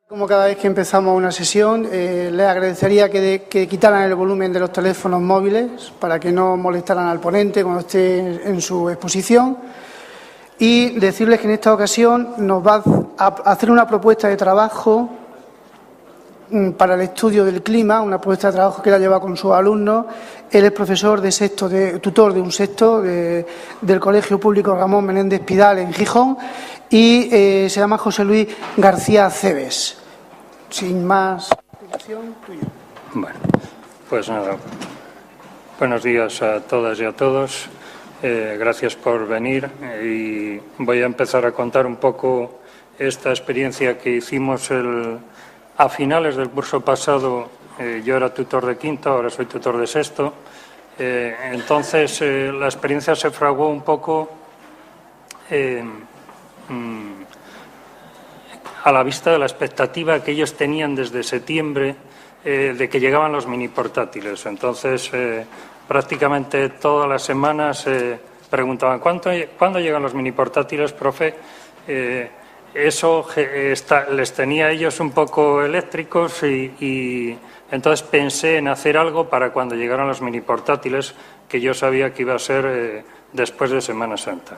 Como cada vez que empezamos una sesión, les agradecería que quitaran el volumen de los teléfonos móviles para que no molestaran al ponente cuando esté en su exposición. Y decirles que en esta ocasión nos va a hacer una propuesta de trabajo para el estudio del clima, una propuesta de trabajo que la lleva con sus alumnos. Él es profesor de sexto, tutor de un sexto del Colegio Público Ramón Menéndez Pidal en Gijón y se llama José Luis García Cebes. Sin más explicación, tuyo. Bueno, pues nada, buenos días a todas y a todos. Gracias por venir y voy a empezar a contar un poco esta experiencia que hicimos a finales del curso pasado. Yo era tutor de quinto, ahora soy tutor de sexto. Entonces, la experiencia se fraguó un poco a la vista de la expectativa que ellos tenían desde septiembre de que llegaban los mini portátiles. Entonces, prácticamente todas las semanas preguntaban ¿cuándo llegan los mini portátiles, profe? Eso les tenía a ellos un poco eléctricos y entonces pensé en hacer algo para cuando llegaran los mini portátiles, que yo sabía que iba a ser después de Semana Santa.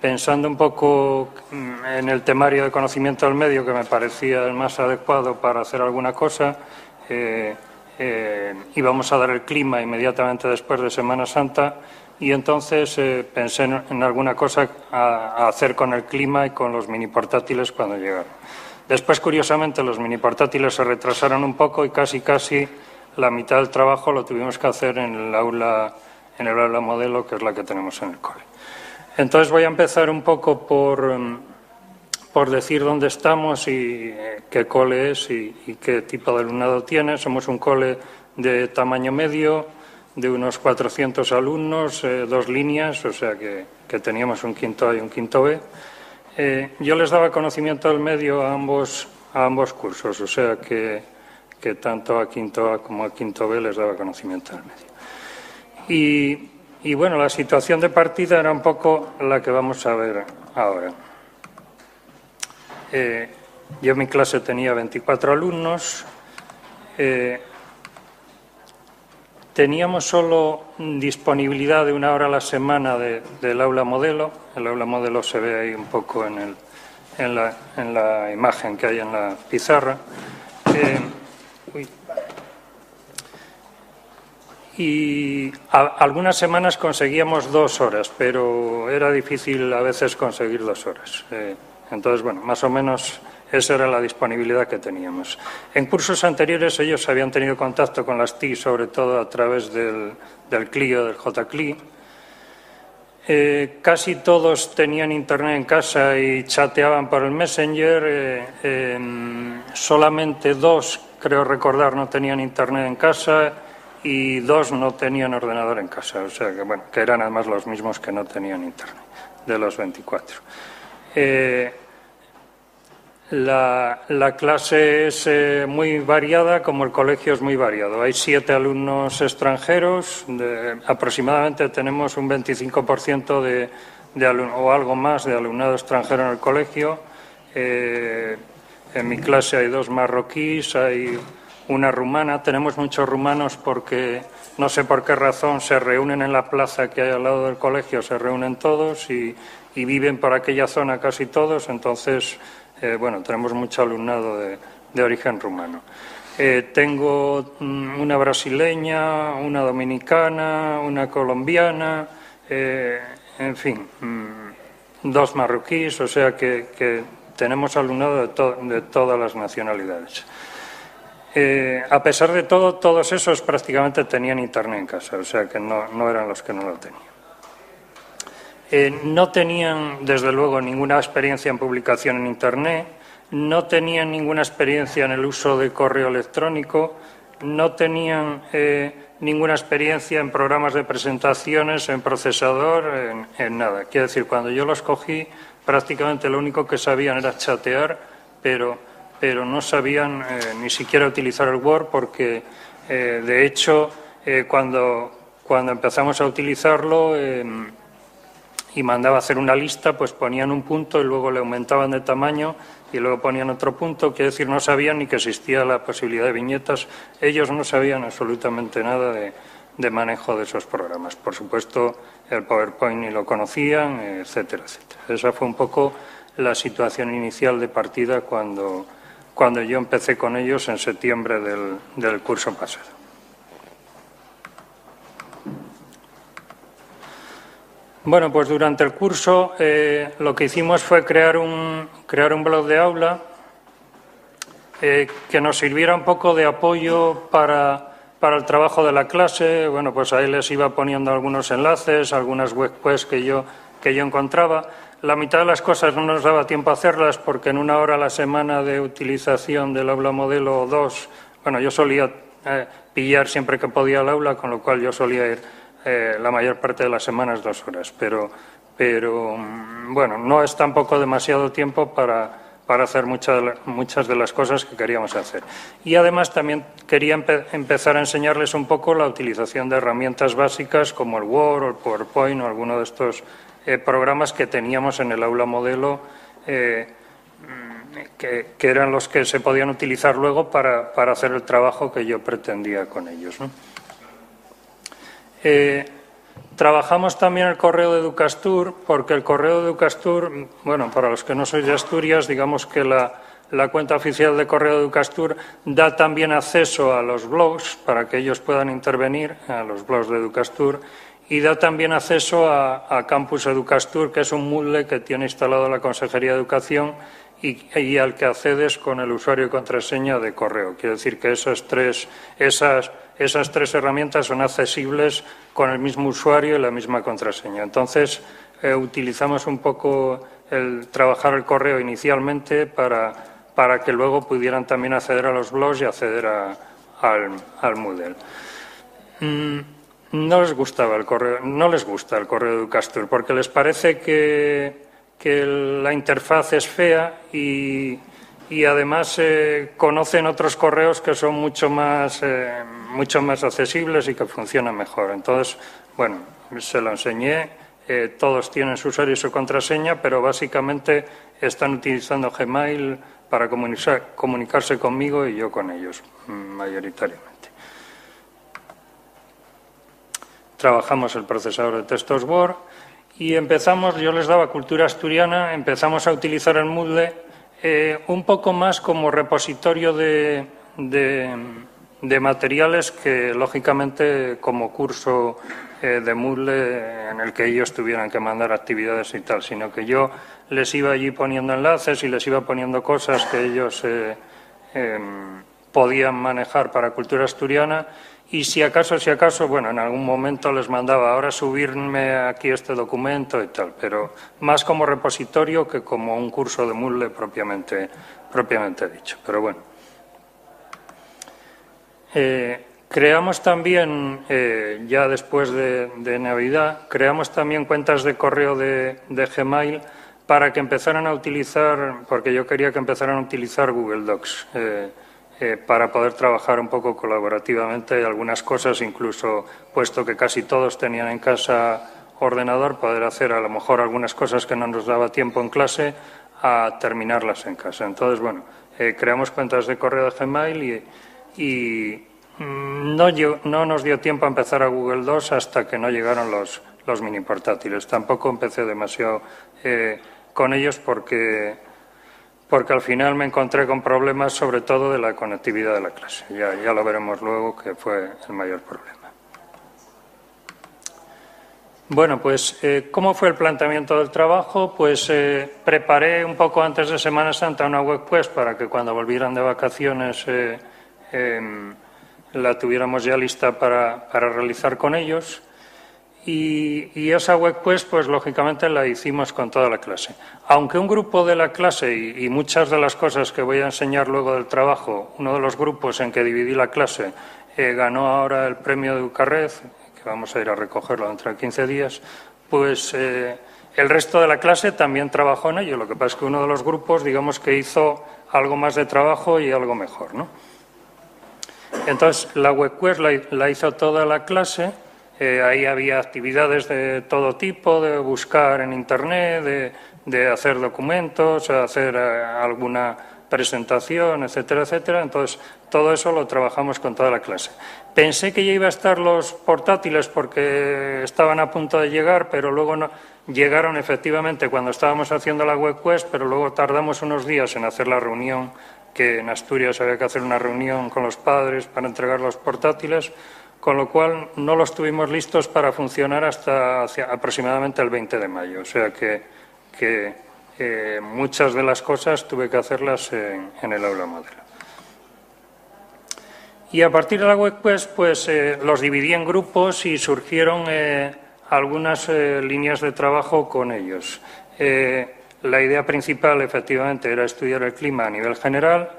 Pensando un poco en el temario de conocimiento del medio, que me parecía el más adecuado para hacer alguna cosa, íbamos a dar el clima inmediatamente después de Semana Santa y entonces pensé en alguna cosa a hacer con el clima y con los mini portátiles cuando llegaron. Después, curiosamente, los mini portátiles se retrasaron un poco y casi la mitad del trabajo lo tuvimos que hacer en el aula modelo, que es la que tenemos en el cole. Entonces voy a empezar un poco por decir dónde estamos y qué cole es y qué tipo de alumnado tiene. Somos un cole de tamaño medio, de unos 400 alumnos, 2 líneas, o sea que teníamos un quinto A y un quinto B. Yo les daba conocimiento del medio a ambos cursos, o sea que tanto a quinto A como a quinto B les daba conocimiento del medio. Y bueno, la situación de partida era un poco la que vamos a ver ahora. Yo en mi clase tenía 24 alumnos. Teníamos solo disponibilidad de 1 hora a la semana del aula modelo. El aula modelo se ve ahí un poco en la imagen que hay en la pizarra. Y algunas semanas conseguíamos 2 horas, pero era difícil a veces conseguir 2 horas. Entonces, bueno, más o menos esa era la disponibilidad que teníamos. En cursos anteriores ellos habían tenido contacto con las TIC, sobre todo a través del CLIO, del JCLI. Casi todos tenían internet en casa y chateaban por el Messenger. Solamente 2, creo recordar, no tenían internet en casa y 2 no tenían ordenador en casa, o sea que, bueno, que eran además los mismos que no tenían internet, de los 24. La clase es muy variada, como el colegio es muy variado. Hay 7 alumnos extranjeros, aproximadamente tenemos un 25% o algo más de alumnado extranjero en el colegio. En mi clase hay 2 marroquíes, hay una rumana. Tenemos muchos rumanos porque no sé por qué razón se reúnen en la plaza que hay al lado del colegio, se reúnen todos y viven por aquella zona casi todos, entonces, bueno, tenemos mucho alumnado de origen rumano. Tengo una brasileña, una dominicana, una colombiana, en fin, 2 marroquíes, o sea que tenemos alumnado de todas las nacionalidades. A pesar de todo, todos esos prácticamente tenían internet en casa, o sea que no eran los que no lo tenían. No tenían, desde luego, ninguna experiencia en publicación en internet, no tenían ninguna experiencia en el uso de correo electrónico, no tenían ninguna experiencia en programas de presentaciones, en procesador, en nada. Quiero decir, cuando yo los cogí, prácticamente lo único que sabían era chatear, pero no sabían ni siquiera utilizar el Word porque, de hecho, cuando empezamos a utilizarlo y mandaba a hacer una lista, pues ponían un punto y luego le aumentaban de tamaño y luego ponían otro punto. Quiere decir, no sabían ni que existía la posibilidad de viñetas. Ellos no sabían absolutamente nada de manejo de esos programas. Por supuesto, el PowerPoint ni lo conocían, etcétera, etcétera. Esa fue un poco la situación inicial de partida cuando yo empecé con ellos en septiembre del curso pasado. Bueno, pues durante el curso lo que hicimos fue crear un blog de aula que nos sirviera un poco de apoyo para el trabajo de la clase. Bueno, pues ahí les iba poniendo algunos enlaces, algunas webs que yo encontraba. La mitad de las cosas no nos daba tiempo a hacerlas porque en 1 hora a la semana de utilización del aula modelo o 2, bueno, yo solía pillar siempre que podía el aula, con lo cual yo solía ir la mayor parte de las semanas 2 horas. Pero bueno, no es tampoco demasiado tiempo para hacer muchas de las cosas que queríamos hacer. Y además también quería empezar a enseñarles un poco la utilización de herramientas básicas como el Word o el PowerPoint o alguno de estos programas que teníamos en el aula modelo, que eran los que se podían utilizar luego para hacer el trabajo que yo pretendía con ellos, ¿no? Trabajamos también el correo de Educastur, porque el correo de Educastur, bueno, para los que no sois de Asturias, digamos que la cuenta oficial de correo de Educastur da también acceso a los blogs para que ellos puedan intervenir, a los blogs de Educastur, y da también acceso a Campus Educastur, que es un Moodle que tiene instalado la Consejería de Educación y al que accedes con el usuario y contraseña de correo. Quiere decir que esas tres herramientas son accesibles con el mismo usuario y la misma contraseña. Entonces, utilizamos un poco trabajar el correo inicialmente para que luego pudieran también acceder a los blogs y acceder al Moodle. No les gusta el correo de Educastur porque les parece que la interfaz es fea y además conocen otros correos que son mucho más accesibles y que funcionan mejor. Entonces, bueno, se lo enseñé, todos tienen su usuario y su contraseña, pero básicamente están utilizando Gmail para comunicarse conmigo y yo con ellos, mayoritariamente. Trabajamos el procesador de textos Word y yo les daba cultura asturiana, empezamos a utilizar el Moodle un poco más como repositorio de materiales que, lógicamente, como curso de Moodle en el que ellos tuvieran que mandar actividades y tal, sino que yo les iba allí poniendo enlaces y les iba poniendo cosas que ellos podían manejar para cultura asturiana. Y si acaso, bueno, en algún momento les mandaba ahora subirme aquí este documento y tal, pero más como repositorio que como un curso de Moodle propiamente dicho. Pero bueno. Creamos también, ya después de Navidad, creamos también cuentas de correo de Gmail para que empezaran a utilizar, porque yo quería que empezaran a utilizar Google Docs. Para poder trabajar un poco colaborativamente algunas cosas, incluso puesto que casi todos tenían en casa ordenador, poder hacer a lo mejor algunas cosas que no nos daba tiempo en clase a terminarlas en casa. Entonces, bueno, creamos cuentas de correo de Gmail y no nos dio tiempo a empezar a Google Docs hasta que no llegaron los mini portátiles. Tampoco empecé demasiado con ellos porque al final me encontré con problemas, sobre todo de la conectividad de la clase. Ya lo veremos luego, que fue el mayor problema. Bueno, pues, ¿cómo fue el planteamiento del trabajo? Pues preparé un poco antes de Semana Santa una web pues para que cuando volvieran de vacaciones la tuviéramos ya lista para realizar con ellos. Y esa web pues lógicamente la hicimos con toda la clase. Aunque un grupo de la clase y muchas de las cosas que voy a enseñar luego del trabajo, uno de los grupos en que dividí la clase ganó ahora el premio de Educarred, que vamos a ir a recogerlo dentro de 15 días, pues el resto de la clase también trabajó en ello. Lo que pasa es que uno de los grupos, digamos que hizo algo más de trabajo y algo mejor, ¿no? Entonces, la web quest la hizo toda la clase. Ahí había actividades de todo tipo, de buscar en Internet, de hacer documentos, hacer alguna presentación, etcétera, etcétera. Entonces, todo eso lo trabajamos con toda la clase. Pensé que ya iba a estar los portátiles porque estaban a punto de llegar, pero luego no, llegaron efectivamente cuando estábamos haciendo la WebQuest, pero luego tardamos unos días en hacer la reunión, que en Asturias había que hacer una reunión con los padres para entregar los portátiles, con lo cual no los tuvimos listos para funcionar hasta aproximadamente el 20 de mayo. O sea que muchas de las cosas tuve que hacerlas en el aula modelo. Y a partir de la WebQuest, pues los dividí en grupos y surgieron algunas líneas de trabajo con ellos. La idea principal, efectivamente, era estudiar el clima a nivel general.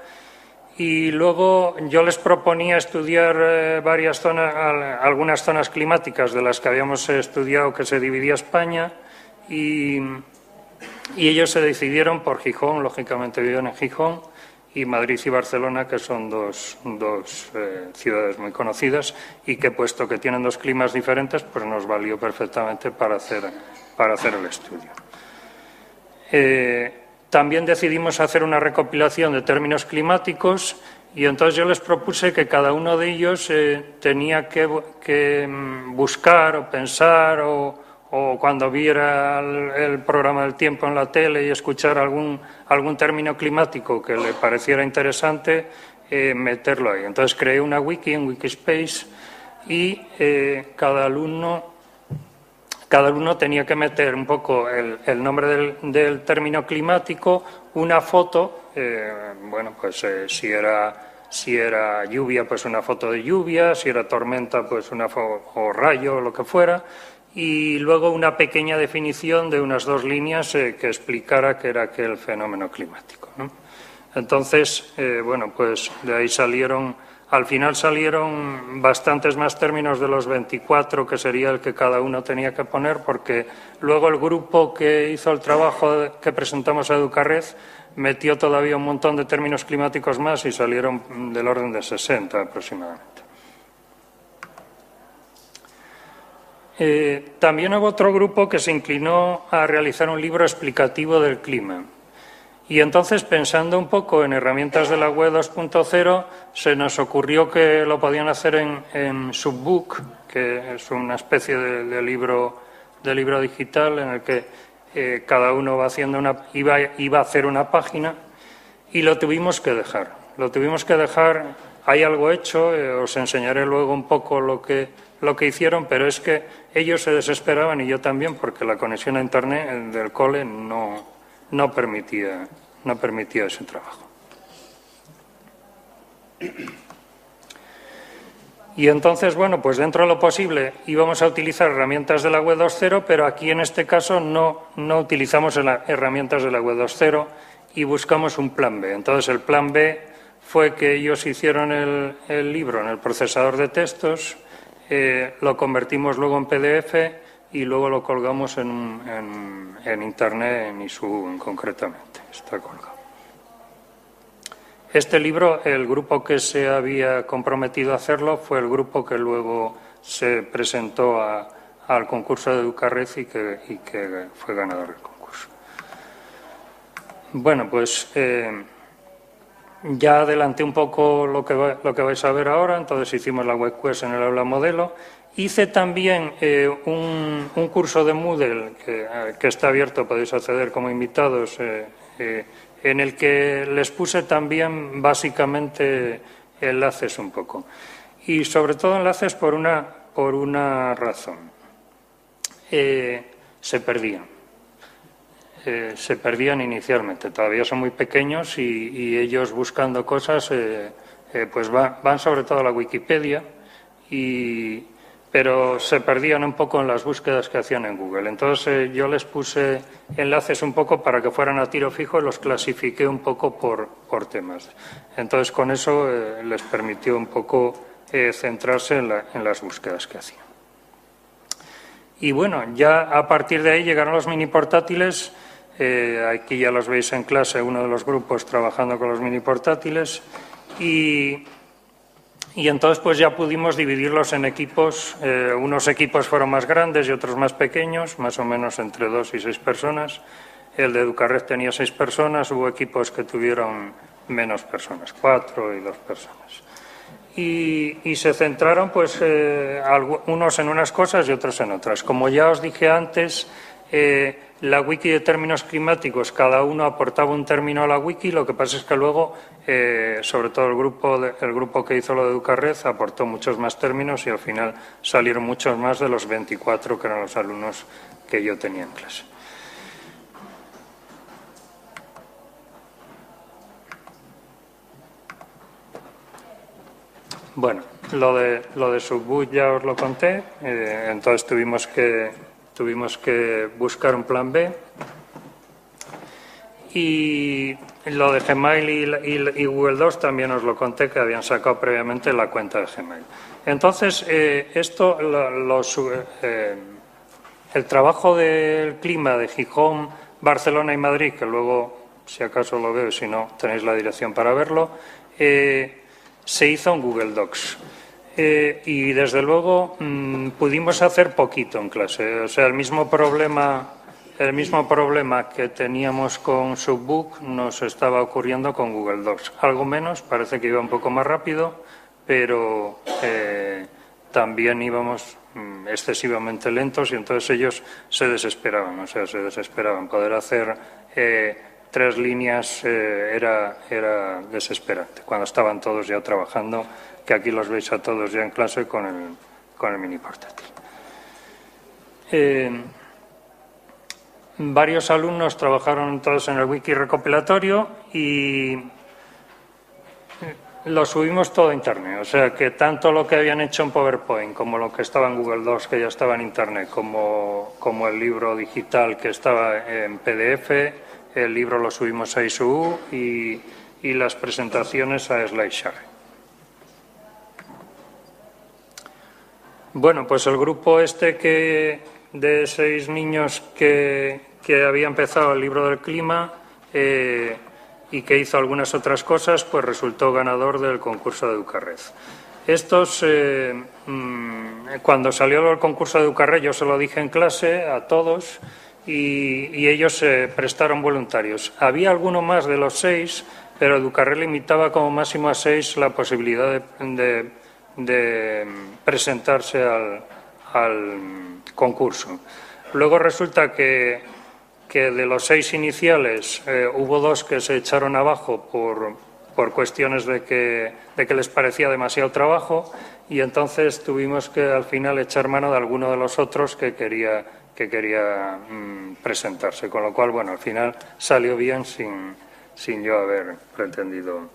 Y luego yo les proponía estudiar varias zonas, algunas zonas climáticas de las que habíamos estudiado que se dividía España y ellos se decidieron por Gijón, lógicamente viven en Gijón, y Madrid y Barcelona, que son dos ciudades muy conocidas y que, puesto que tienen dos climas diferentes, pues nos valió perfectamente para hacer el estudio. También decidimos hacer una recopilación de términos climáticos y entonces yo les propuse que cada uno de ellos tenía que buscar o pensar o cuando viera el programa del tiempo en la tele y escuchar algún término climático que le pareciera interesante, meterlo ahí. Entonces creé una wiki en Wikispace y cada alumno tenía que meter un poco el nombre del término climático, una foto, bueno, pues si era lluvia, pues una foto de lluvia, si era tormenta, pues o rayo o lo que fuera, y luego una pequeña definición de unas 2 líneas que explicara qué era aquel fenómeno climático, ¿no? Entonces, bueno, pues de ahí al final salieron bastantes más términos de los 24, que sería el que cada uno tenía que poner, porque luego el grupo que hizo el trabajo que presentamos a Educarred metió todavía un montón de términos climáticos más y salieron del orden de 60 aproximadamente. También hubo otro grupo que se inclinó a realizar un libro explicativo del clima. Y entonces, pensando un poco en herramientas de la web 2.0, se nos ocurrió que lo podían hacer en Subbook, que es una especie de libro digital en el que cada uno iba a hacer una página, y lo tuvimos que dejar. Hay algo hecho, os enseñaré luego un poco lo que hicieron, pero es que ellos se desesperaban y yo también, porque la conexión a Internet del cole no permitía ese trabajo. Y entonces, bueno, pues dentro de lo posible íbamos a utilizar herramientas de la web 2.0, pero aquí en este caso no utilizamos herramientas de la web 2.0 y buscamos un plan B. Entonces el plan B fue que ellos hicieron el libro en el procesador de textos, lo convertimos luego en PDF y luego lo colgamos en Internet, en ISU concretamente, está colgado. Este libro, el grupo que se había comprometido a hacerlo fue el grupo que luego se presentó al concurso de Educarred y que fue ganador del concurso. Bueno, pues ya adelanté un poco lo que vais a ver ahora. Entonces hicimos la WebQuest en el aula modelo. Hice también un curso de Moodle que está abierto, podéis acceder como invitados, en el que les puse también básicamente enlaces un poco. Y sobre todo enlaces por una razón. Se perdían inicialmente. Todavía son muy pequeños y ellos buscando cosas pues van sobre todo a la Wikipedia, pero se perdían un poco en las búsquedas que hacían en Google. Entonces yo les puse enlaces un poco para que fueran a tiro fijo y los clasifiqué un poco por temas. Entonces con eso les permitió un poco centrarse en las búsquedas que hacían. Y bueno, ya a partir de ahí llegaron los mini portátiles. Aquí ya los veis en clase, uno de los grupos trabajando con los mini portátiles. Y Y entonces pues ya pudimos dividirlos en equipos. Unos equipos fueron más grandes y otros más pequeños, más o menos entre 2 y 6 personas. El de Educarred tenía 6 personas, hubo equipos que tuvieron menos personas, 4 y 2 personas. Y se centraron pues unos en unas cosas y otros en otras. Como ya os dije antes, la wiki de términos climáticos, cada uno aportaba un término a la wiki, lo que pasa es que luego, sobre todo el grupo que hizo lo de Educarred, aportó muchos más términos y al final salieron muchos más de los 24 que eran los alumnos que yo tenía en clase. Bueno, lo de Subboot ya os lo conté, entonces tuvimos que buscar un plan B. Y lo de Gmail y Google Docs también os lo conté, que habían sacado previamente la cuenta de Gmail. Entonces, el trabajo del clima de Gijón, Barcelona y Madrid, que luego, si acaso lo veo, si no, tenéis la dirección para verlo, se hizo en Google Docs. Y desde luego pudimos hacer poquito en clase. O sea, el mismo problema que teníamos con Subbook nos estaba ocurriendo con Google Docs. Algo menos, parece que iba un poco más rápido, pero también íbamos excesivamente lentos y entonces ellos se desesperaban. O sea, se desesperaban. Poder hacer 3 líneas era desesperante cuando estaban todos ya trabajando, que aquí los veis a todos ya en clase con el mini portátil. Varios alumnos trabajaron todos en el wiki recopilatorio y lo subimos todo a Internet. O sea que tanto lo que habían hecho en PowerPoint como lo que estaba en Google Docs, que ya estaba en Internet, como el libro digital que estaba en PDF, el libro lo subimos a ISU y las presentaciones a SlideShare. Bueno, pues el grupo de 6 niños que había empezado el libro del clima y que hizo algunas otras cosas, pues resultó ganador del concurso de Educarred. Estos, cuando salió el concurso de Educarred, yo se lo dije en clase a todos y ellos se prestaron voluntarios. Había alguno más de los 6, pero Educarred limitaba como máximo a 6 la posibilidad de presentarse al concurso. Luego resulta que de los 6 iniciales hubo 2 que se echaron abajo por cuestiones de que les parecía demasiado trabajo y entonces tuvimos que al final echar mano de alguno de los otros que quería presentarse, con lo cual, bueno, al final salió bien sin yo haber pretendido.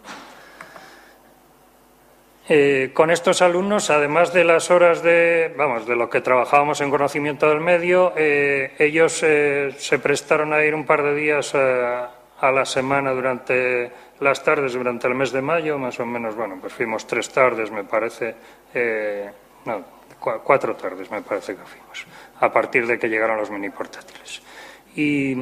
Con estos alumnos, además de las horas de lo que trabajábamos en conocimiento del medio, ellos se prestaron a ir un par de días a la semana durante las tardes, durante el mes de mayo, más o menos, bueno, pues fuimos 3 tardes, me parece, 4 tardes me parece que fuimos, a partir de que llegaron los mini portátiles. Y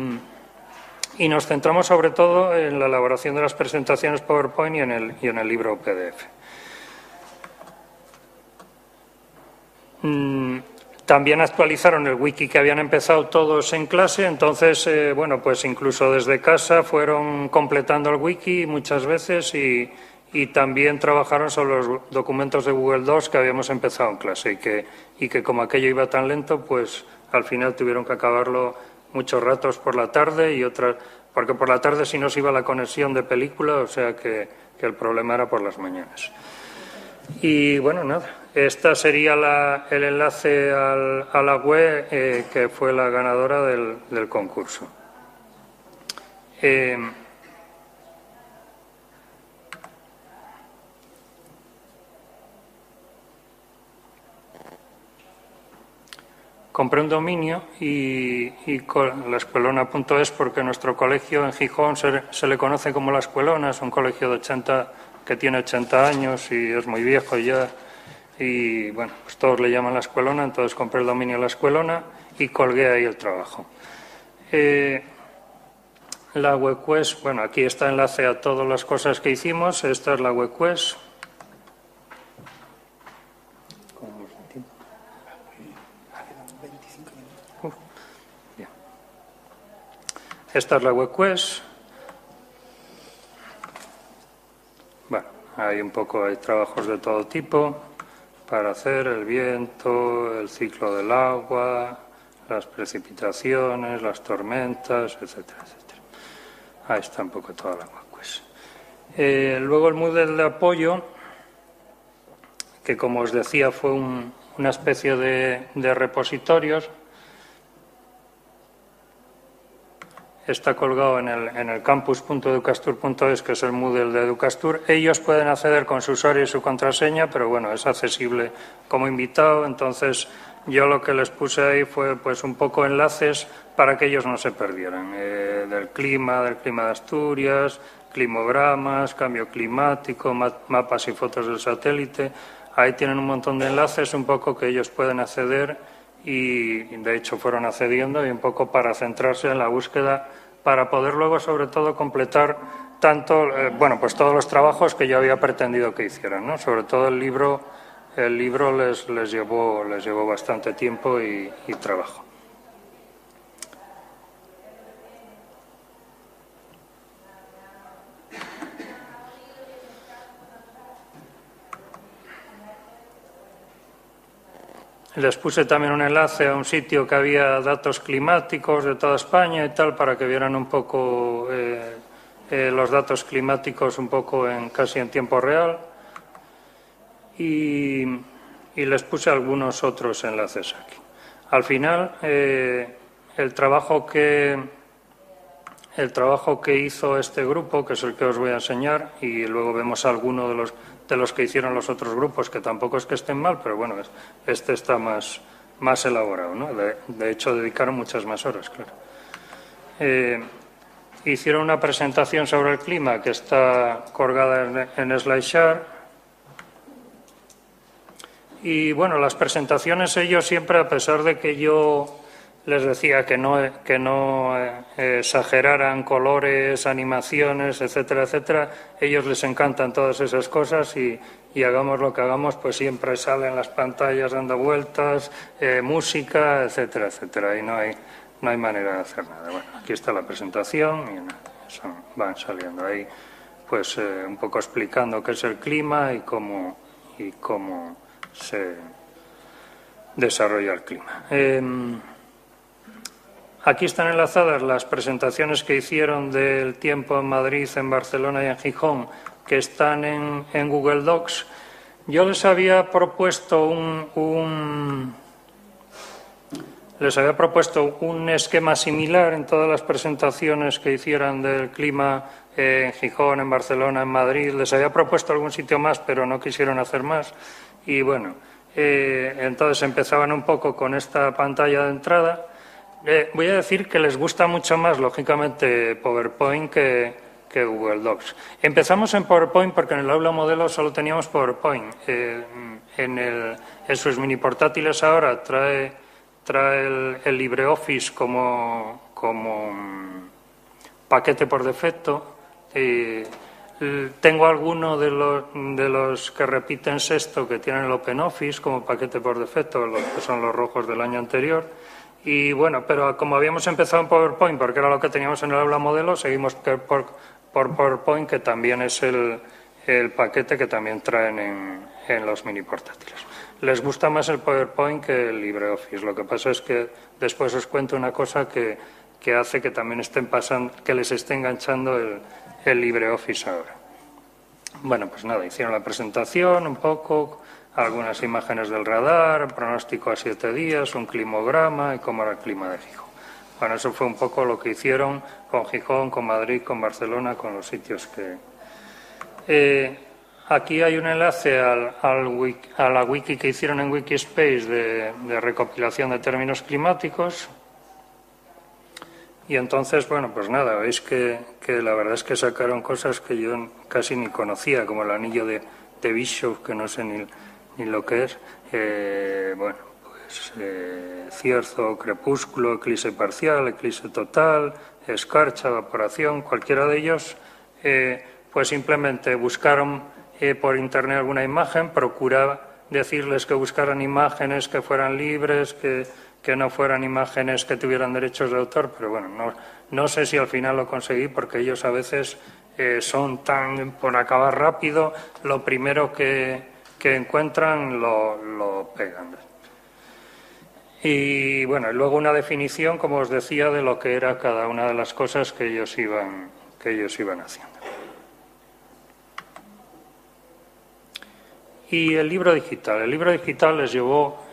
nos centramos sobre todo en la elaboración de las presentaciones PowerPoint y en el libro PDF. También actualizaron el wiki que habían empezado todos en clase, entonces, bueno, pues incluso desde casa fueron completando el wiki muchas veces y también trabajaron sobre los documentos de Google Docs que habíamos empezado en clase y que como aquello iba tan lento, pues al final tuvieron que acabarlo muchos ratos por la tarde y otras, porque por la tarde si no se iba la conexión de película, o sea que el problema era por las mañanas. Y bueno, nada. Esta sería el enlace a la web que fue la ganadora del concurso. Compré un dominio y con la escuelona.es, porque nuestro colegio en Gijón se le conoce como La Escuelona, es un colegio que tiene 80 años y es muy viejo ya. Y bueno, pues todos le llaman La Escuelona, entonces compré el dominio La Escuelona y colgué ahí el trabajo. La webquest, bueno, aquí está enlace a todas las cosas que hicimos. Esta es la webquest. Esta es la WebQuest. Bueno, hay trabajos de todo tipo para hacer el viento, el ciclo del agua, las precipitaciones, las tormentas, etcétera, etcétera. Ahí está un poco toda la WebQuest. Luego el Moodle de apoyo, que como os decía fue una especie de repositorios. Está colgado en el campus.educastur.es, que es el Moodle de Educastur. Ellos pueden acceder con su usuario y su contraseña, pero bueno, es accesible como invitado. Entonces, yo lo que les puse ahí fue pues un poco enlaces para que ellos no se perdieran. Del clima de Asturias, climogramas, cambio climático, mapas y fotos del satélite. Ahí tienen un montón de enlaces, un poco que ellos pueden acceder y de hecho fueron accediendo y un poco para centrarse en la búsqueda, para poder luego sobre todo completar tanto, pues todos los trabajos que yo había pretendido que hicieran, ¿no? Sobre todo el libro les llevó bastante tiempo y trabajo. Les puse también un enlace a un sitio que había datos climáticos de toda España y tal, para que vieran un poco los datos climáticos un poco casi en tiempo real. Y les puse algunos otros enlaces aquí. Al final, el trabajo que hizo este grupo, que es el que os voy a enseñar, y luego vemos alguno de los que hicieron los otros grupos, que tampoco es que estén mal, pero bueno, este está más elaborado, ¿no? De hecho, dedicaron muchas más horas, claro. Hicieron una presentación sobre el clima que está colgada en SlideShare. Y bueno, las presentaciones ellos siempre, a pesar de que yo les decía que no exageraran colores, animaciones, etcétera, etcétera, ellos les encantan todas esas cosas y hagamos lo que hagamos, pues siempre salen las pantallas dando vueltas, música, etcétera, etcétera, y no hay manera de hacer nada. Bueno, aquí está la presentación y van saliendo ahí, pues un poco explicando qué es el clima y cómo se desarrolla el clima. Aquí están enlazadas las presentaciones que hicieron del tiempo en Madrid, en Barcelona y en Gijón, que están en Google Docs. Yo les había propuesto un esquema similar en todas las presentaciones que hicieran del clima en Gijón, en Barcelona, en Madrid. Les había propuesto algún sitio más, pero no quisieron hacer más. Y bueno, entonces empezaban un poco con esta pantalla de entrada. Voy a decir que les gusta mucho más, lógicamente, PowerPoint que Google Docs. Empezamos en PowerPoint porque en el aula modelo solo teníamos PowerPoint. En sus mini portátiles ahora trae el LibreOffice como paquete por defecto. Tengo alguno de los que repiten sexto que tienen el OpenOffice como paquete por defecto, los que son los rojos del año anterior. Y bueno, pero como habíamos empezado en PowerPoint, porque era lo que teníamos en el aula modelo, seguimos por PowerPoint, que también es el paquete que también traen en los mini portátiles. Les gusta más el PowerPoint que el LibreOffice. Lo que pasa es que después os cuento una cosa que hace que también que les esté enganchando el LibreOffice ahora. Bueno, pues nada, hicieron la presentación un poco, algunas imágenes del radar, pronóstico a 7 días, un climograma y cómo era el clima de Gijón. Bueno, eso fue un poco lo que hicieron con Gijón, con Madrid, con Barcelona, con los sitios que... aquí hay un enlace a la wiki que hicieron en Wikispace de recopilación de términos climáticos. Y entonces, bueno, pues nada, veis que la verdad es que sacaron cosas que yo casi ni conocía, como el anillo de Bishop, que no sé ni lo que es. Bueno, pues cierzo, crepúsculo, eclipse parcial, eclipse total, escarcha, evaporación, cualquiera de ellos, pues simplemente buscaron por internet alguna imagen, procura decirles que buscaran imágenes que fueran libres, que que no fueran imágenes que tuvieran derechos de autor, pero bueno, no sé si al final lo conseguí, porque ellos a veces son tan, por acabar rápido, lo primero que encuentran lo pegan. Y bueno, y luego una definición, como os decía, de lo que era cada una de las cosas que ellos iban haciendo. Y el libro digital. El libro digital les llevó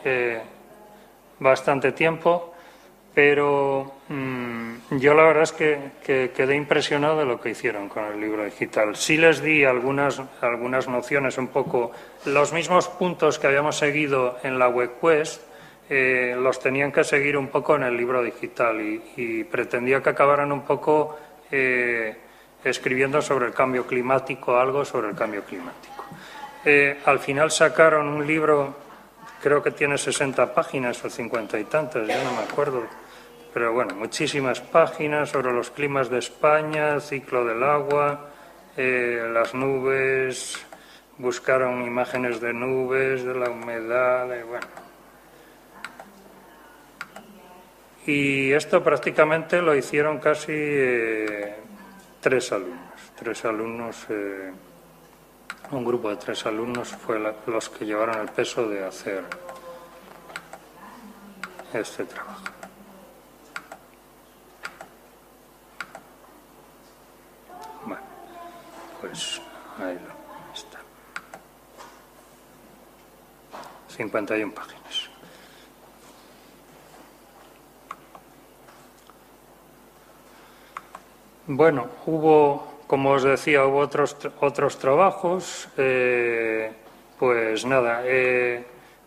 bastante tiempo, pero yo la verdad es que quedé impresionado de lo que hicieron con el libro digital. Sí les di algunas nociones, un poco los mismos puntos que habíamos seguido en la WebQuest, los tenían que seguir un poco en el libro digital y pretendía que acabaran un poco escribiendo sobre el cambio climático, algo sobre el cambio climático. Al final sacaron un libro, creo que tiene 60 páginas o 50 y tantas, yo no me acuerdo, pero bueno, muchísimas páginas sobre los climas de España, el ciclo del agua, las nubes, buscaron imágenes de nubes, de la humedad, bueno. Y esto prácticamente lo hicieron casi 3 alumnos. Un grupo de 3 alumnos fue los que llevaron el peso de hacer este trabajo. Bueno, pues ahí está. 51 páginas. Bueno, como os decía, hubo otros trabajos. Pues nada,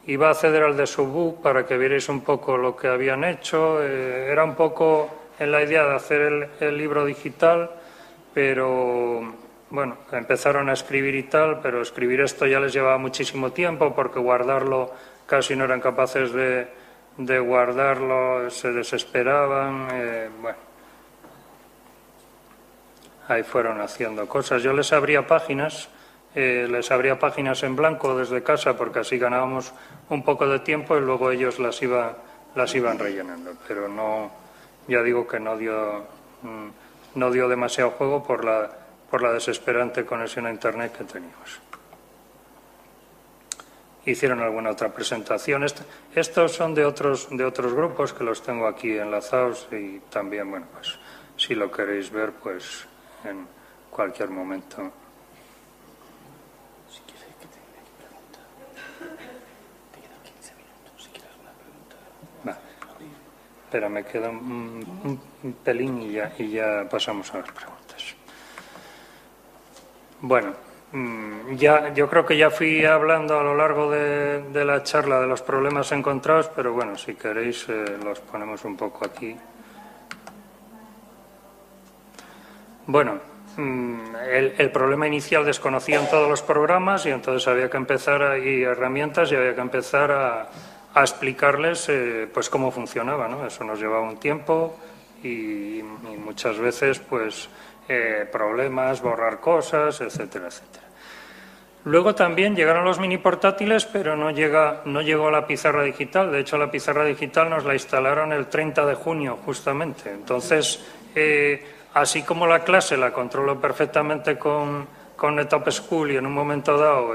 iba a acceder al de Subbook para que vierais un poco lo que habían hecho. Era un poco en la idea de hacer el libro digital, pero bueno, empezaron a escribir y tal, pero escribir esto ya les llevaba muchísimo tiempo porque guardarlo casi no eran capaces de guardarlo, se desesperaban, bueno. Ahí fueron haciendo cosas. Yo les abría páginas en blanco desde casa porque así ganábamos un poco de tiempo y luego ellos las iban rellenando. Pero no, ya digo que no dio demasiado juego por la desesperante conexión a Internet que teníamos. Hicieron alguna otra presentación. Estos son de otros grupos que los tengo aquí enlazados y también, bueno, pues si lo queréis ver, pues en cualquier momento. Si quieres que te pregunta, te quedan 15 minutos. Si quieres alguna pregunta. Va. Espera, me queda un pelín y ya pasamos a las preguntas. Bueno, yo creo que ya fui hablando a lo largo de la charla de los problemas encontrados, pero bueno, si queréis los ponemos un poco aquí. Bueno, el problema inicial, desconocían todos los programas y entonces había que empezar, y herramientas, y había que empezar a explicarles pues cómo funcionaba, ¿no? Eso nos llevaba un tiempo y muchas veces pues problemas, borrar cosas, etcétera, etcétera. Luego también llegaron los mini portátiles, pero no llegó la pizarra digital. De hecho, la pizarra digital nos la instalaron el 30 de junio, justamente. Entonces, así como la clase la controlo perfectamente con NetApp School y en un momento dado,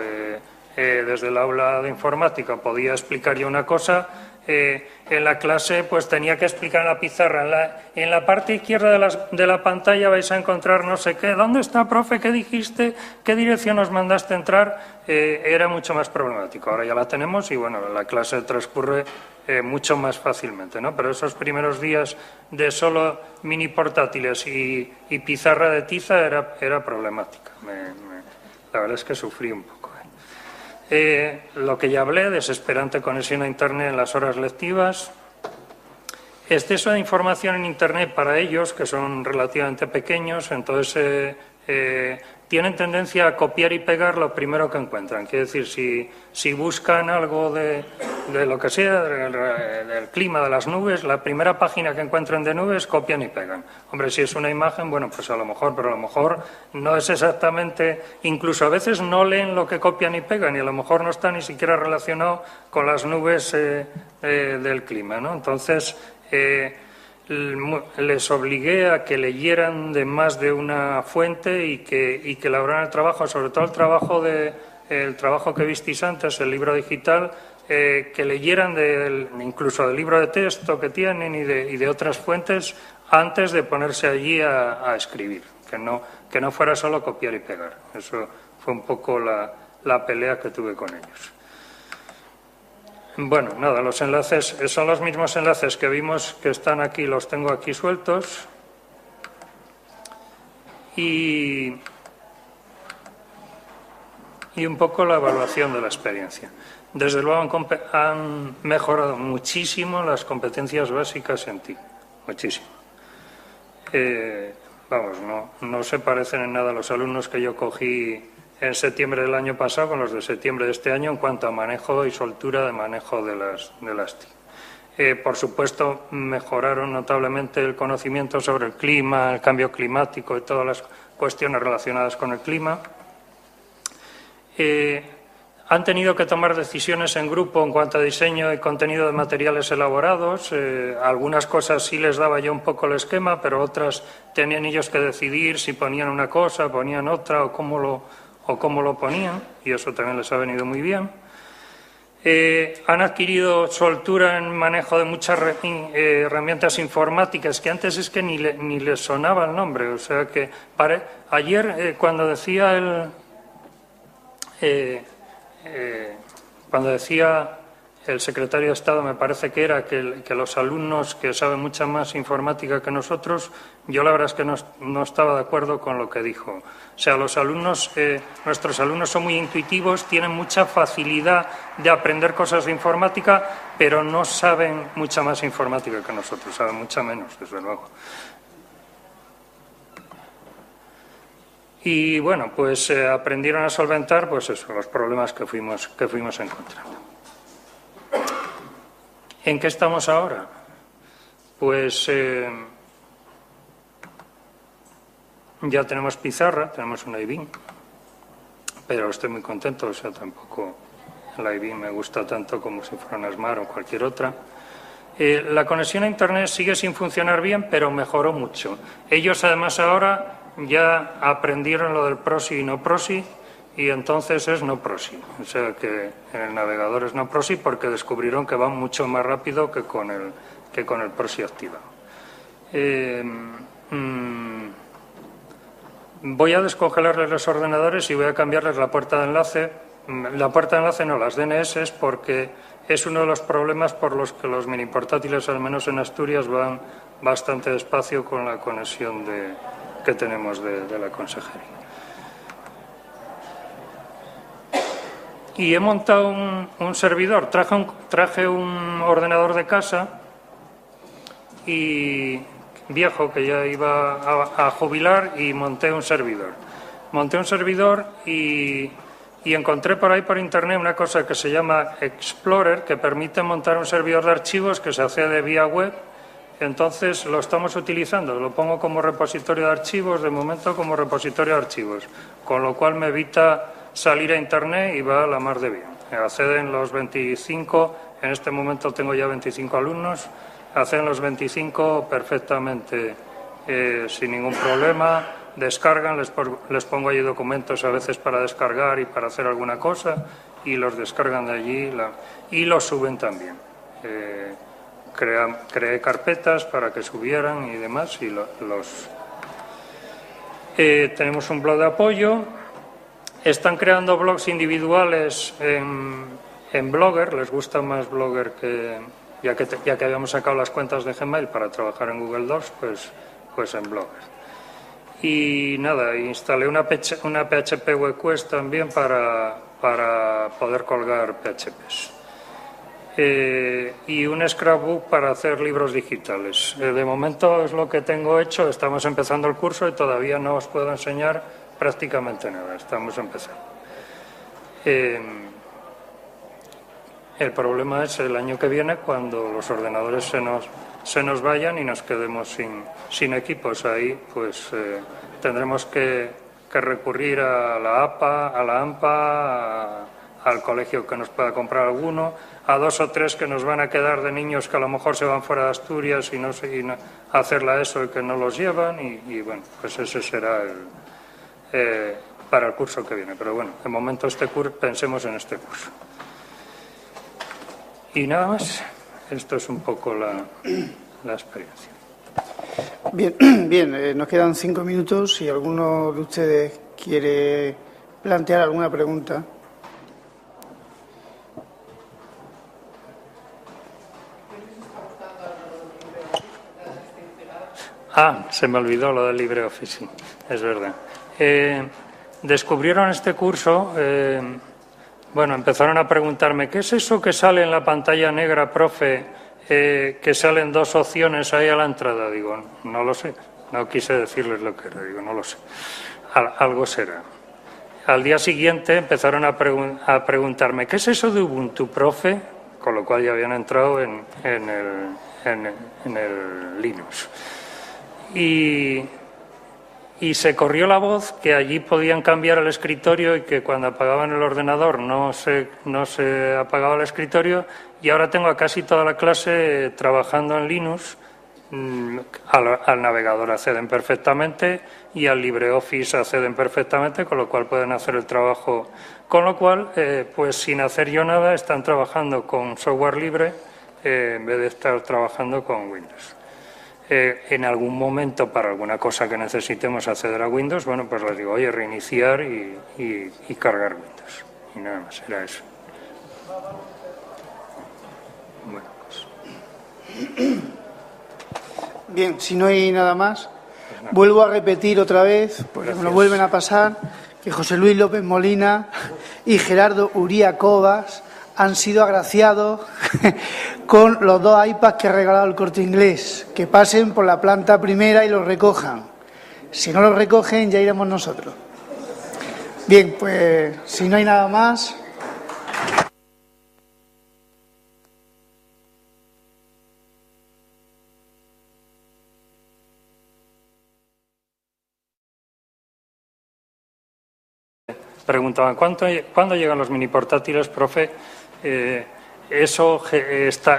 desde el aula de informática, podía explicar yo una cosa, en la clase pues tenía que explicar en la pizarra. En la parte izquierda de la pantalla vais a encontrar no sé qué. ¿Dónde está, profe? ¿Qué dijiste? ¿Qué dirección nos mandaste entrar? Era mucho más problemático. Ahora ya la tenemos y bueno, la clase transcurre mucho más fácilmente, ¿no? Pero esos primeros días de solo mini portátiles y pizarra de tiza era problemática. La verdad es que sufrí un poco. Lo que ya hablé, desesperante conexión a Internet en las horas lectivas. Exceso de información en Internet para ellos, que son relativamente pequeños, entonces tienen tendencia a copiar y pegar lo primero que encuentran. Quiere decir, si buscan algo de lo que sea, del clima, de las nubes, la primera página que encuentren de nubes, copian y pegan. Hombre, si es una imagen, bueno, pues a lo mejor, pero a lo mejor no es exactamente, incluso a veces no leen lo que copian y pegan y a lo mejor no está ni siquiera relacionado con las nubes del clima, ¿no? Entonces, les obligué a que leyeran de más de una fuente y que elaboraran el trabajo, sobre todo el trabajo que visteis antes, el libro digital, que leyeran incluso del libro de texto que tienen y de otras fuentes antes de ponerse allí a escribir, que no fuera solo copiar y pegar. Eso fue un poco la pelea que tuve con ellos. Bueno, nada, los enlaces son los mismos enlaces que vimos que están aquí, los tengo aquí sueltos. Y un poco la evaluación de la experiencia. Desde luego han mejorado muchísimo las competencias básicas en TIC, muchísimo. Vamos, no se parecen en nada a los alumnos que yo cogí en septiembre del año pasado con los de septiembre de este año en cuanto a manejo y soltura de manejo de las TIC. Por supuesto, mejoraron notablemente el conocimiento sobre el clima, el cambio climático y todas las cuestiones relacionadas con el clima. Han tenido que tomar decisiones en grupo en cuanto a diseño y contenido de materiales elaborados. Algunas cosas sí les daba yo un poco el esquema, pero otras tenían ellos que decidir si ponían una cosa, ponían otra o cómo lo ponían, y eso también les ha venido muy bien. Han adquirido soltura en manejo de muchas herramientas informáticas que antes es que ni les sonaba el nombre. O sea que ayer cuando decía el secretario de Estado, me parece que era que los alumnos que saben mucha más informática que nosotros, yo la verdad es que no estaba de acuerdo con lo que dijo. O sea, nuestros alumnos son muy intuitivos, tienen mucha facilidad de aprender cosas de informática, pero no saben mucha más informática que nosotros, saben mucha menos, desde luego. Y bueno, pues aprendieron a solventar pues eso, los problemas que fuimos encontrando. ¿En qué estamos ahora? Pues ya tenemos pizarra, tenemos una iBeam, pero estoy muy contento, o sea, tampoco la iBeam me gusta tanto como si fuera una Smart o cualquier otra. La conexión a Internet sigue sin funcionar bien, pero mejoró mucho. Ellos, además, ahora ya aprendieron lo del proxy y no proxy, y entonces es no proxy. O sea que el navegador es no proxy porque descubrieron que va mucho más rápido que con el proxy activado. Voy a descongelarles los ordenadores y voy a cambiarles la puerta de enlace. La puerta de enlace no, las DNS, porque es uno de los problemas por los que los mini portátiles, al menos en Asturias, van bastante despacio con la conexión que tenemos de la consejería. Y he montado un servidor. Traje un ordenador de casa y viejo que ya iba a jubilar y monté un servidor. Monté un servidor y encontré por ahí por internet una cosa que se llama Explorer, que permite montar un servidor de archivos que se accede vía web. Entonces lo estamos utilizando, lo pongo como repositorio de archivos, de momento como repositorio de archivos, con lo cual me evita salir a internet y va a la mar de bien. Acceden los 25, en este momento tengo ya 25 alumnos, acceden los 25 perfectamente sin ningún problema, descargan, les pongo allí documentos a veces para descargar y para hacer alguna cosa y los descargan de allí y los suben también. Creé carpetas para que subieran y demás y tenemos un blog de apoyo. Están creando blogs individuales en Blogger, les gusta más Blogger que ya que habíamos sacado las cuentas de Gmail para trabajar en Google Docs, pues en Blogger. Y nada, instalé una PHP Web Quest también para poder colgar PHPs. y un scrapbook para hacer libros digitales. De momento es lo que tengo hecho, estamos empezando el curso y todavía no os puedo enseñar prácticamente nada, estamos empezando. El problema es el año que viene, cuando los ordenadores se nos vayan y nos quedemos sin equipos. Ahí pues tendremos que recurrir a la AMPA, al colegio que nos pueda comprar alguno, a 2 o 3 que nos van a quedar de niños que a lo mejor se van fuera de Asturias y no hacer la ESO y que no los llevan, y bueno, pues ese será para el curso que viene. Pero bueno, de momento pensemos en este curso. Y nada más, esto es un poco la experiencia. Bien, nos quedan 5 minutos. Si alguno de ustedes quiere plantear alguna pregunta. Se me olvidó lo del LibreOffice, sí, es verdad. Descubrieron este curso, empezaron a preguntarme, ¿qué es eso que sale en la pantalla negra, profe, que salen 2 opciones ahí a la entrada? Digo, no lo sé, no quise decirles lo que era, digo, no lo sé, algo será. Al día siguiente empezaron a preguntarme, ¿qué es eso de Ubuntu, profe? Con lo cual ya habían entrado en el Linux. Y se corrió la voz que allí podían cambiar el escritorio y que cuando apagaban el ordenador no se apagaba el escritorio, y ahora tengo a casi toda la clase trabajando en Linux. Al navegador acceden perfectamente y al LibreOffice acceden perfectamente, con lo cual pueden hacer el trabajo. Con lo cual, pues sin hacer yo nada, están trabajando con software libre en vez de estar trabajando con Windows. En algún momento, para alguna cosa que necesitemos acceder a Windows, bueno, pues les digo, oye, reiniciar y cargar Windows. Y nada más, era eso. Bueno, pues. Bien, si no hay nada más, vuelvo a repetir otra vez, porque me lo vuelven a pasar, que José Luis López Molina y Gerardo Uría Cobas han sido agraciados con los 2 iPads que ha regalado el Corte Inglés. Que pasen por la planta primera y los recojan. Si no los recogen, ya iremos nosotros. Bien, pues si no hay nada más. Preguntaban, ¿cuándo llegan los mini portátiles, profe? Eso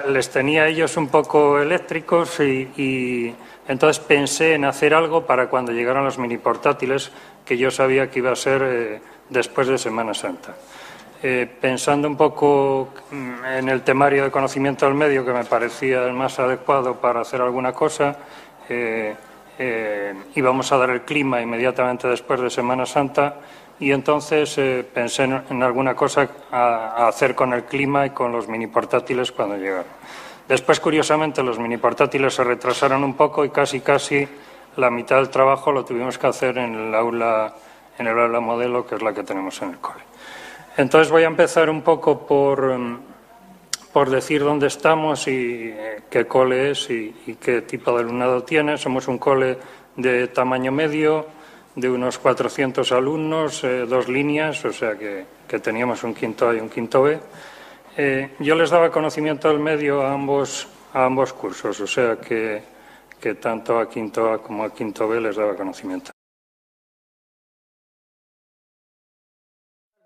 les tenía a ellos un poco eléctricos y entonces pensé en hacer algo para cuando llegaran los mini portátiles, que yo sabía que iba a ser después de Semana Santa. Pensando un poco en el temario de conocimiento del medio, que me parecía el más adecuado para hacer alguna cosa, íbamos a dar el clima inmediatamente después de Semana Santa. Y entonces pensé en alguna cosa a hacer con el clima y con los mini portátiles cuando llegaron. Después, curiosamente, los mini portátiles se retrasaron un poco y casi la mitad del trabajo lo tuvimos que hacer en el aula modelo, que es la que tenemos en el cole. Entonces voy a empezar un poco por decir dónde estamos y qué cole es y qué tipo de alumnado tiene. Somos un cole de tamaño medio, de unos 400 alumnos, 2 líneas, o sea que teníamos un quinto A y un quinto B. Yo les daba conocimiento del medio a ambos cursos, o sea que tanto a quinto A como a quinto B les daba conocimiento.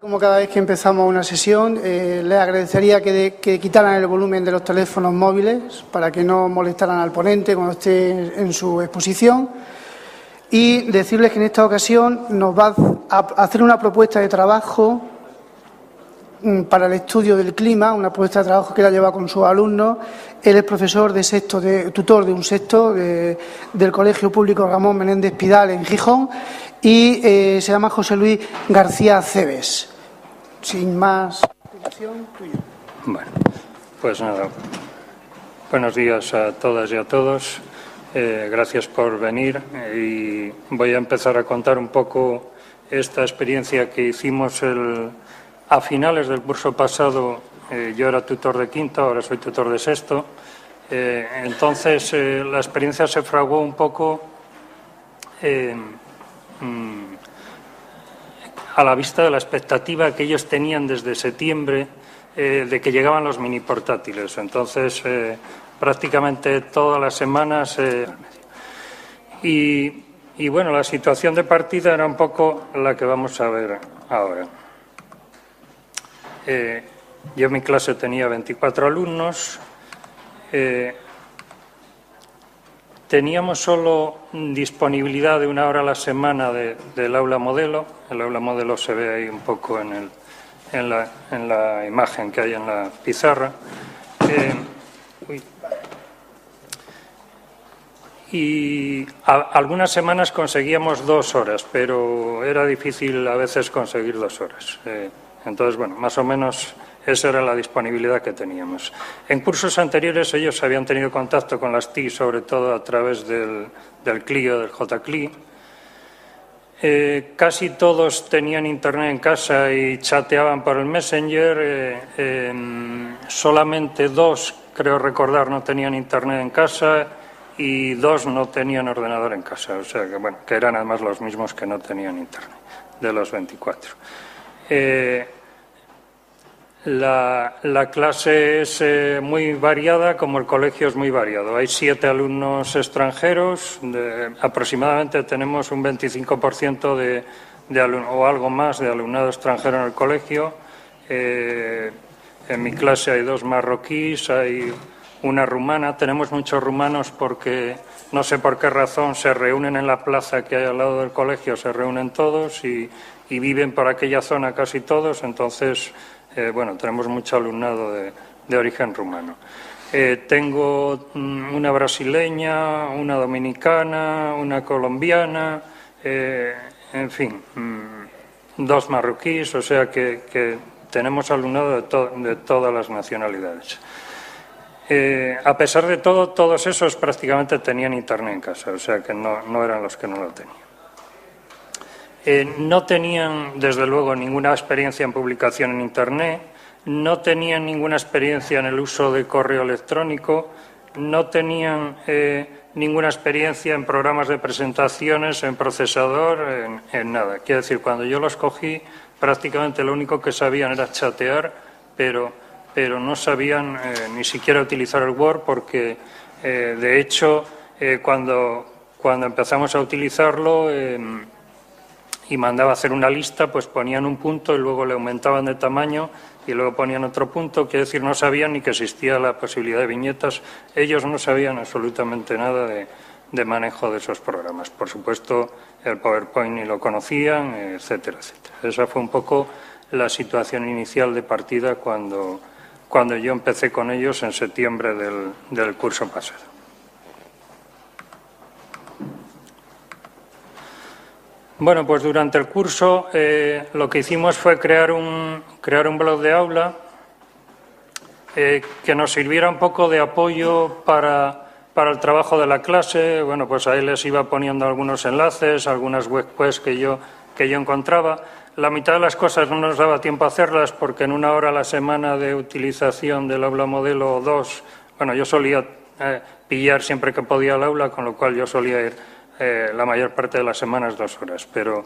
Como cada vez que empezamos una sesión, les agradecería que quitaran el volumen de los teléfonos móviles para que no molestaran al ponente cuando esté en su exposición. Y decirles que en esta ocasión nos va a hacer una propuesta de trabajo para el estudio del clima, una propuesta de trabajo que la lleva con sus alumnos. Él es profesor tutor de un sexto del Colegio Público Ramón Menéndez Pidal en Gijón y se llama José Luis García Cebes. Sin más explicación, tuyo. Bueno, pues nada. Buenos días a todas y a todos. Gracias por venir y voy a empezar a contar un poco esta experiencia que hicimos a finales del curso pasado Yo era tutor de quinto, ahora soy tutor de sexto. Entonces, la experiencia se fraguó un poco a la vista de la expectativa que ellos tenían desde septiembre de que llegaban los mini portátiles. Entonces, prácticamente todas las semanas. Y bueno, la situación de partida era un poco la que vamos a ver ahora. Yo en mi clase tenía 24 alumnos. Teníamos solo disponibilidad de 1 hora a la semana del aula modelo. El aula modelo se ve ahí un poco en la imagen que hay en la pizarra. Y algunas semanas conseguíamos 2 horas, pero era difícil a veces conseguir 2 horas. Entonces, bueno, más o menos esa era la disponibilidad que teníamos. En cursos anteriores ellos habían tenido contacto con las TIC, sobre todo a través del Clio, del JCLI. Casi todos tenían internet en casa y chateaban por el Messenger. Solamente 2, creo recordar, no tenían internet en casa y 2 no tenían ordenador en casa. O sea, que, bueno, que eran además los mismos que no tenían internet, de los 24. La clase es muy variada, como el colegio es muy variado. Hay 7 alumnos extranjeros, aproximadamente tenemos un 25% o algo más de alumnado extranjero en el colegio. En mi clase hay 2 marroquíes, hay una rumana. Tenemos muchos rumanos porque no sé por qué razón se reúnen en la plaza que hay al lado del colegio, se reúnen todos y viven por aquella zona casi todos. Entonces, bueno, tenemos mucho alumnado de origen rumano. Tengo una brasileña, una dominicana, una colombiana, en fin, 2 marroquíes, o sea que tenemos alumnado de todas las nacionalidades. A pesar de todo, todos esos prácticamente tenían internet en casa, o sea que no eran los que no lo tenían. No tenían, desde luego, ninguna experiencia en publicación en internet, no tenían ninguna experiencia en el uso de correo electrónico, no tenían ninguna experiencia en programas de presentaciones, en procesador, en nada. Quiero decir, cuando yo los cogí, prácticamente lo único que sabían era chatear, pero no sabían ni siquiera utilizar el Word porque, de hecho, cuando empezamos a utilizarlo y mandaba a hacer una lista, pues ponían un punto y luego le aumentaban de tamaño y luego ponían otro punto. Quiere decir, no sabían ni que existía la posibilidad de viñetas. Ellos no sabían absolutamente nada de manejo de esos programas. Por supuesto, el PowerPoint ni lo conocían, etcétera, etcétera. Esa fue un poco la situación inicial de partida cuando yo empecé con ellos en septiembre del curso pasado. Bueno, pues durante el curso lo que hicimos fue crear un blog de aula que nos sirviera un poco de apoyo para el trabajo de la clase. Bueno, pues ahí les iba poniendo algunos enlaces, algunas webs que yo encontraba. La mitad de las cosas no nos daba tiempo a hacerlas porque en 1 hora a la semana de utilización del aula modelo 2, bueno, yo solía pillar siempre que podía el aula, con lo cual yo solía ir la mayor parte de las semanas 2 horas, pero